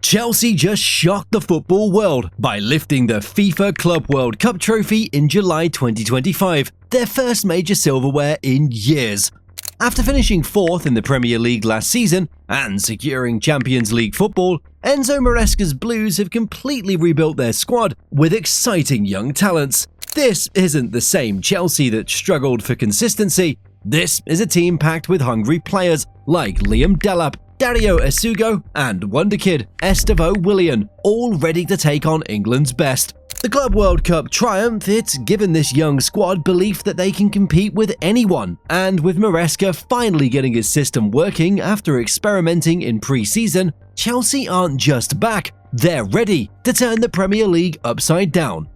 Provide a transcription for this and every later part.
Chelsea just shocked the football world by lifting the FIFA Club World Cup trophy in July 2025, their first major silverware in years. After finishing fourth in the Premier League last season and securing Champions League football, Enzo Maresca's Blues have completely rebuilt their squad with exciting young talents. This isn't the same Chelsea that struggled for consistency. This is a team packed with hungry players like Liam Delap, Dario Esugo, and wonderkid Estevo Willian, all ready to take on England's best. The Club World Cup triumph, it's given this young squad belief that they can compete with anyone, and with Maresca finally getting his system working after experimenting in pre-season, Chelsea aren't just back, they're ready to turn the Premier League upside down.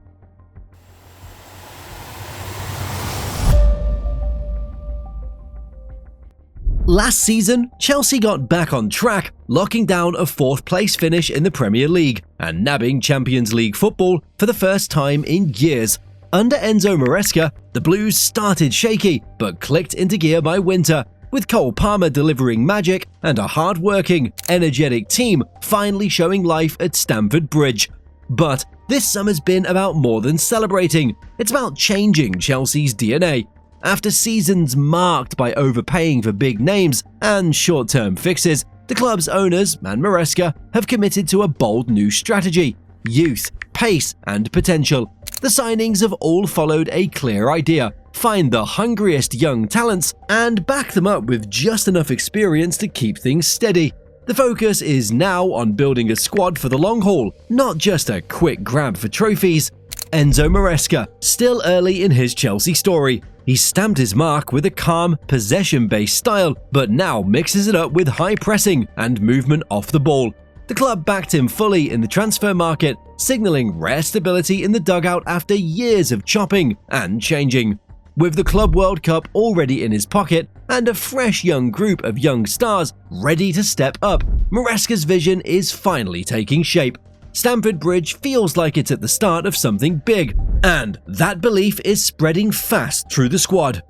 Last season, Chelsea got back on track, locking down a fourth-place finish in the Premier League and nabbing Champions League football for the first time in years. Under Enzo Maresca, the Blues started shaky but clicked into gear by winter, with Cole Palmer delivering magic and a hard-working, energetic team finally showing life at Stamford Bridge. But this summer's been about more than celebrating. It's about changing Chelsea's DNA. After seasons marked by overpaying for big names and short-term fixes, the club's owners and Maresca have committed to a bold new strategy: youth, pace, and potential. The signings have all followed a clear idea: find the hungriest young talents and back them up with just enough experience to keep things steady. The focus is now on building a squad for the long haul, not just a quick grab for trophies. Enzo Maresca, still early in his Chelsea story. He stamped his mark with a calm, possession-based style, but now mixes it up with high pressing and movement off the ball. The club backed him fully in the transfer market, signaling rare stability in the dugout after years of chopping and changing. With the Club World Cup already in his pocket and a fresh young group of young stars ready to step up, Maresca's vision is finally taking shape. Stamford Bridge feels like it's at the start of something big, and that belief is spreading fast through the squad.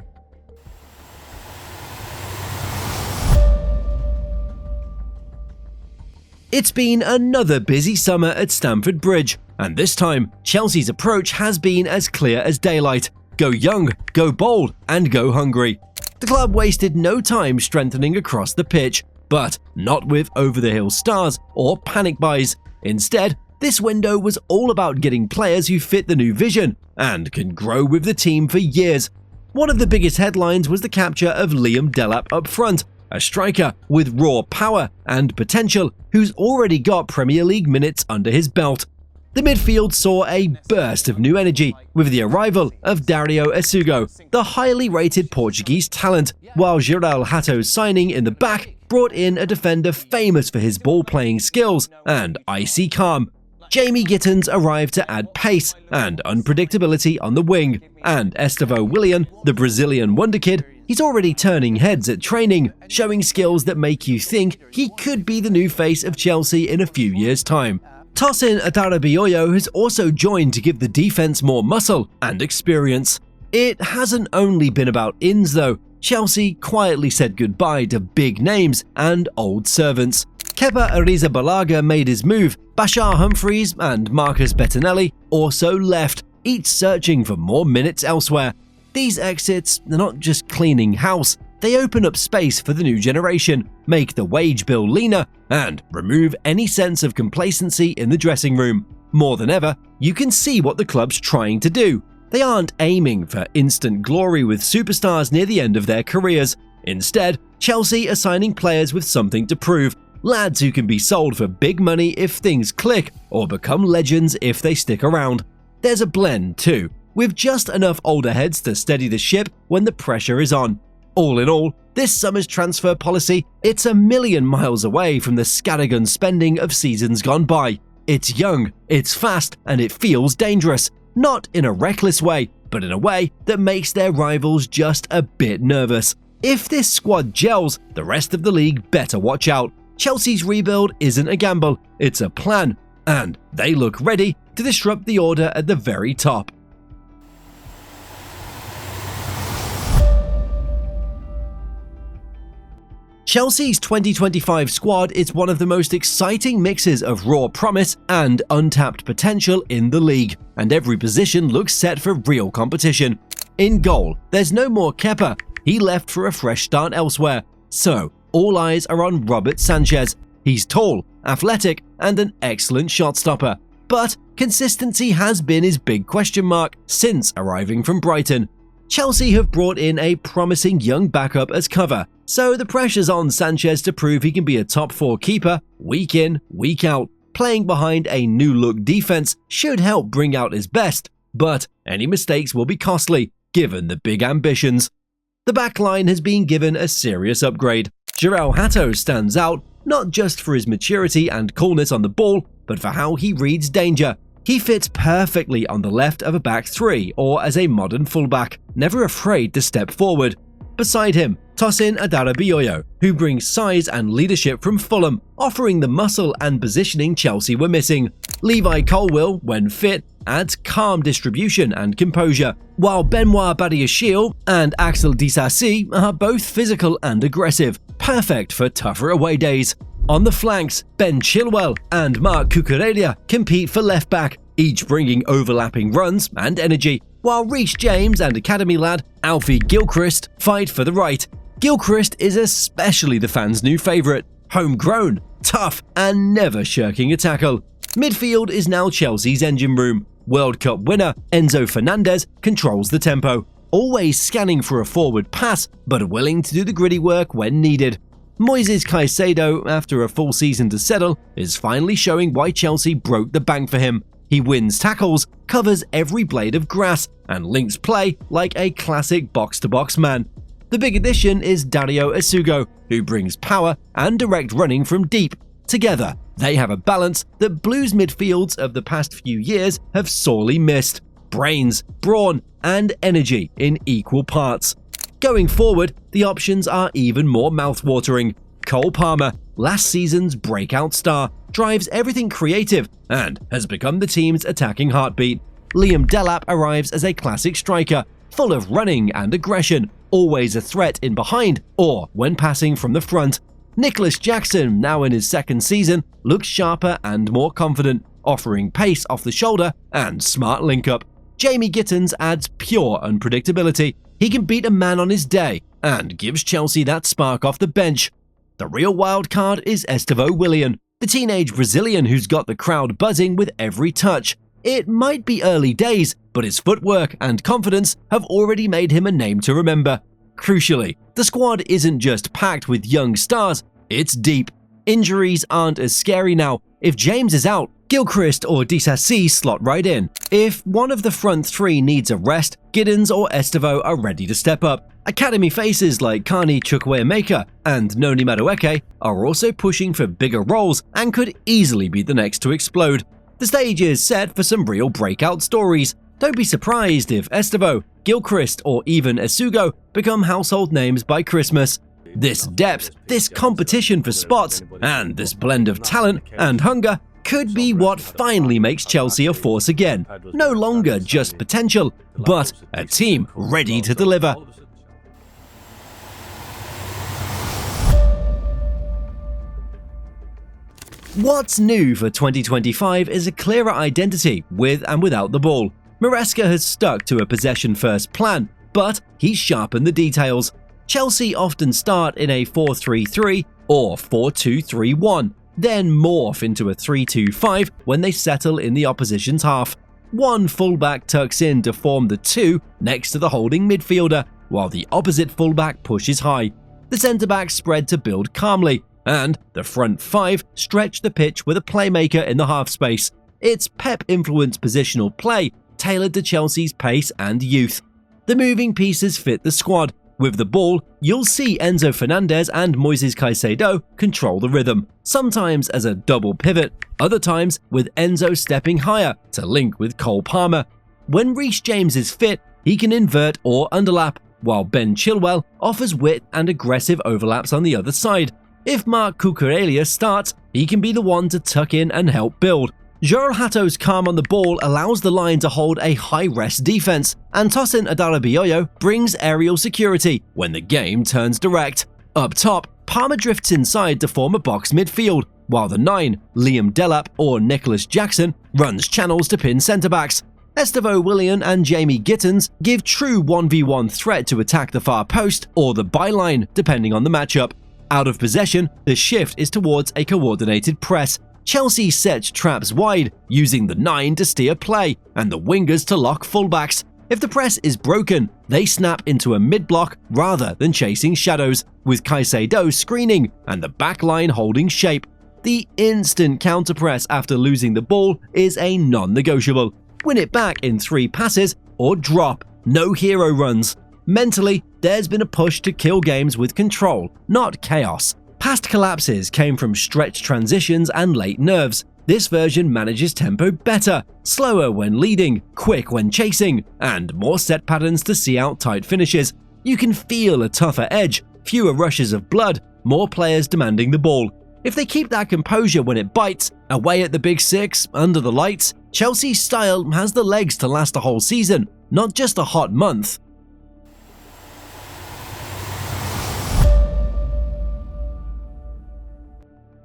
It's been another busy summer at Stamford Bridge, and this time, Chelsea's approach has been as clear as daylight: go young, go bold, and go hungry. The club wasted no time strengthening across the pitch, but not with over-the-hill stars or panic buys. Instead, this window was all about getting players who fit the new vision and can grow with the team for years. One of the biggest headlines was the capture of Liam Delap up front, a striker with raw power and potential who's already got Premier League minutes under his belt. The midfield saw a burst of new energy with the arrival of Dario Esugo, the highly rated Portuguese talent, while Jirel Hato's signing in the back brought in a defender famous for his ball-playing skills and icy calm. Jamie Gittins arrived to add pace and unpredictability on the wing, and Estevo Willian, the Brazilian wonderkid, he's already turning heads at training, showing skills that make you think he could be the new face of Chelsea in a few years' time. Tosin Adarabioyo has also joined to give the defense more muscle and experience. It hasn't only been about ins though. Chelsea quietly said goodbye to big names and old servants. Kepa Arrizabalaga made his move, Bashar Humphreys and Marcus Bettinelli also left, each searching for more minutes elsewhere. These exits are not just cleaning house, they open up space for the new generation, make the wage bill leaner, and remove any sense of complacency in the dressing room. More than ever, you can see what the club's trying to do. They aren't aiming for instant glory with superstars near the end of their careers. Instead, Chelsea are signing players with something to prove, lads who can be sold for big money if things click, or become legends if they stick around. There's a blend too, with just enough older heads to steady the ship when the pressure is on. All in all, this summer's transfer policy, it's a million miles away from the scattergun spending of seasons gone by. It's young, it's fast, and it feels dangerous. Not in a reckless way, but in a way that makes their rivals just a bit nervous. If this squad gels, the rest of the league better watch out. Chelsea's rebuild isn't a gamble, it's a plan, and they look ready to disrupt the order at the very top. Chelsea's 2025 squad is one of the most exciting mixes of raw promise and untapped potential in the league, and every position looks set for real competition. In goal, there's no more Kepa. He left for a fresh start elsewhere. So, all eyes are on Robert Sanchez. He's tall, athletic, and an excellent shot stopper. But consistency has been his big question mark since arriving from Brighton. Chelsea have brought in a promising young backup as cover, so the pressure's on Sanchez to prove he can be a top 4 keeper week in, week out. Playing behind a new-look defense should help bring out his best, but any mistakes will be costly, given the big ambitions. The backline has been given a serious upgrade. João Hato stands out, not just for his maturity and coolness on the ball, but for how he reads danger. He fits perfectly on the left of a back three or as a modern fullback, never afraid to step forward. Beside him, Tosin Adarabioyo, who brings size and leadership from Fulham, offering the muscle and positioning Chelsea were missing. Levi Colwill, when fit, adds calm distribution and composure, while Benoit Badiashile and Axel Disasi are both physical and aggressive, perfect for tougher away days. On the flanks, Ben Chilwell and Marc Cucurella compete for left-back, each bringing overlapping runs and energy, while Reece James and academy lad Alfie Gilchrist fight for the right. Gilchrist is especially the fans' new favourite, homegrown, tough, and never shirking a tackle. Midfield is now Chelsea's engine room. World Cup winner Enzo Fernandez controls the tempo, always scanning for a forward pass, but willing to do the gritty work when needed. Moises Caicedo, after a full season to settle, is finally showing why Chelsea broke the bank for him. He wins tackles, covers every blade of grass, and links play like a classic box-to-box man. The big addition is Dario Asugo, who brings power and direct running from deep. Together, they have a balance that Blues midfields of the past few years have sorely missed. Brains, brawn, and energy in equal parts. Going forward, the options are even more mouthwatering. Cole Palmer, last season's breakout star, drives everything creative and has become the team's attacking heartbeat. Liam Delap arrives as a classic striker, full of running and aggression, always a threat in behind or when passing from the front. Nicholas Jackson, now in his second season, looks sharper and more confident, offering pace off the shoulder and smart link-up. Jamie Gittins adds pure unpredictability. He can beat a man on his day and gives Chelsea that spark off the bench. The real wild card is Estevão Willian, the teenage Brazilian who's got the crowd buzzing with every touch. It might be early days, but his footwork and confidence have already made him a name to remember. Crucially, the squad isn't just packed with young stars, it's deep. Injuries aren't as scary now. If James is out, Gilchrist or Disasi slot right in. If one of the front three needs a rest, Giddens or Estevão are ready to step up. Academy faces like Kani Chukwuemeka and Noni Madueke are also pushing for bigger roles and could easily be the next to explode. The stage is set for some real breakout stories. Don't be surprised if Estevão, Gilchrist, or even Asugo become household names by Christmas. This depth, this competition for spots, and this blend of talent and hunger could be what finally makes Chelsea a force again. No longer just potential, but a team ready to deliver. What's new for 2025 is a clearer identity with and without the ball. Maresca has stuck to a possession-first plan, but he's sharpened the details. Chelsea often start in a 4-3-3 or 4-2-3-1, then morph into a 3-2-5 when they settle in the opposition's half. One fullback tucks in to form the two next to the holding midfielder, while the opposite fullback pushes high. The centre-backs spread to build calmly, and the front five stretch the pitch with a playmaker in the half space. It's Pep-influenced positional play, tailored to Chelsea's pace and youth. The moving pieces fit the squad. With the ball, you'll see Enzo Fernandez and Moises Caicedo control the rhythm, sometimes as a double pivot, other times with Enzo stepping higher to link with Cole Palmer. When Reece James is fit, he can invert or underlap, while Ben Chilwell offers width and aggressive overlaps on the other side. If Marc Cucurella starts, he can be the one to tuck in and help build. João Hato's calm on the ball allows the line to hold a high-rest defense, and Tosin Adarabioyo brings aerial security when the game turns direct. Up top, Palmer drifts inside to form a box midfield, while the 9, Liam Delap or Nicholas Jackson, runs channels to pin centre-backs. Estevo Willian and Jamie Gittens give true 1v1 threat to attack the far post or the byline, depending on the matchup. Out of possession, the shift is towards a coordinated press. Chelsea sets traps wide, using the 9 to steer play and the wingers to lock fullbacks. If the press is broken, they snap into a mid-block rather than chasing shadows, with Caicedo screening and the back line holding shape. The instant counter-press after losing the ball is a non-negotiable. Win it back in 3 passes or drop. No hero runs. Mentally, there's been a push to kill games with control, not chaos. Past collapses came from stretched transitions and late nerves. This version manages tempo better, slower when leading, quick when chasing, and more set patterns to see out tight finishes. You can feel a tougher edge, fewer rushes of blood, more players demanding the ball. If they keep that composure when it bites, away at the Big Six, under the lights, Chelsea's style has the legs to last a whole season, not just a hot month.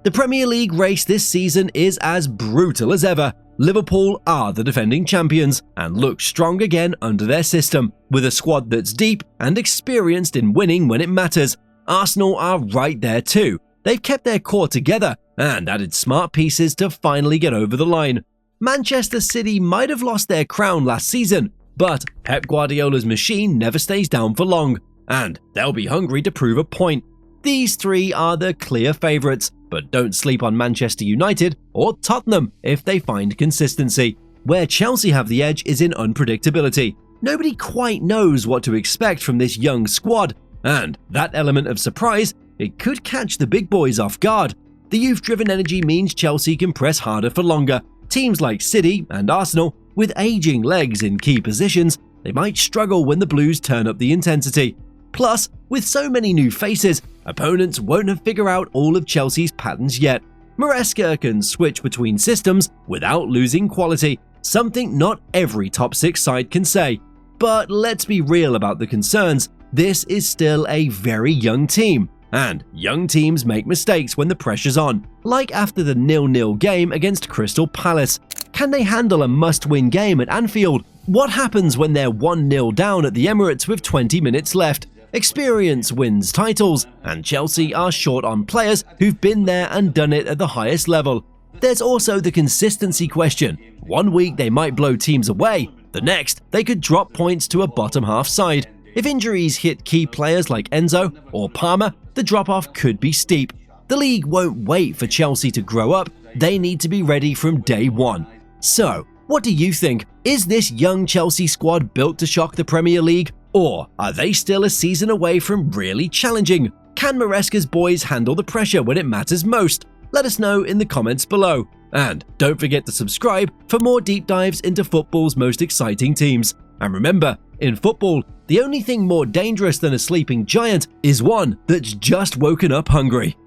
The Premier League race this season is as brutal as ever. Liverpool are the defending champions and look strong again under their system, with a squad that's deep and experienced in winning when it matters. Arsenal are right there too. They've kept their core together and added smart pieces to finally get over the line. Manchester City might have lost their crown last season, but Pep Guardiola's machine never stays down for long, and they'll be hungry to prove a point. These 3 are the clear favourites, but don't sleep on Manchester United or Tottenham if they find consistency. Where Chelsea have the edge is in unpredictability. Nobody quite knows what to expect from this young squad, and that element of surprise, it could catch the big boys off guard. The youth-driven energy means Chelsea can press harder for longer. Teams like City and Arsenal, with aging legs in key positions, they might struggle when the Blues turn up the intensity. Plus, with so many new faces, opponents won't have figured out all of Chelsea's patterns yet. Maresca can switch between systems without losing quality, something not every top 6 side can say. But let's be real about the concerns. This is still a very young team, and young teams make mistakes when the pressure's on, like after the 0-0 game against Crystal Palace. Can they handle a must-win game at Anfield? What happens when they're 1-0 down at the Emirates with 20 minutes left? Experience wins titles, and Chelsea are short on players who've been there and done it at the highest level. There's also the consistency question. One week they might blow teams away, the next they could drop points to a bottom-half side. If injuries hit key players like Enzo or Palmer, the drop-off could be steep. The league won't wait for Chelsea to grow up, they need to be ready from day one. So, what do you think? Is this young Chelsea squad built to shock the Premier League? Or are they still a season away from really challenging? Can Maresca's boys handle the pressure when it matters most? Let us know in the comments below. And don't forget to subscribe for more deep dives into football's most exciting teams. And remember, in football, the only thing more dangerous than a sleeping giant is one that's just woken up hungry.